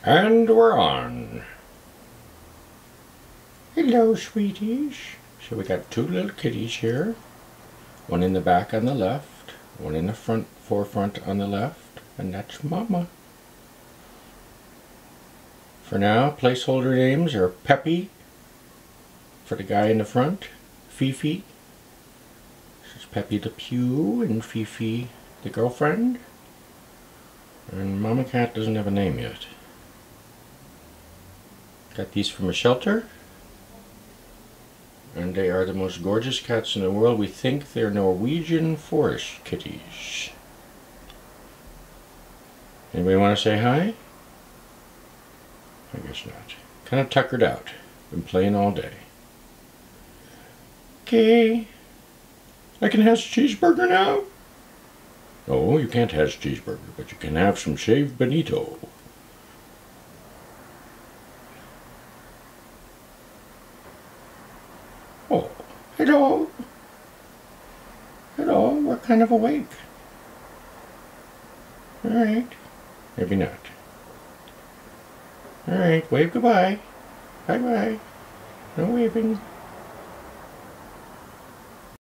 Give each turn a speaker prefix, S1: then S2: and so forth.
S1: And we're on. Hello, sweeties. So we got two little kitties here. One in the back on the left, one in the forefront on the left, and that's Mama. For now, placeholder names are Peppy for the guy in the front, Fifi. This is Peppy the Pew and Fifi the girlfriend. And Mama Cat doesn't have a name yet. Got these from a shelter. And they are the most gorgeous cats in the world. We think they're Norwegian forest kitties. Anybody want to say hi? I guess not. Kind of tuckered out. Been playing all day. Okay. I can have a cheeseburger now? No, you can't have a cheeseburger, but you can have some shaved bonito. Oh, hello. Hello, we're kind of awake. Alright. Maybe not. Alright, wave goodbye. Bye-bye. No waving.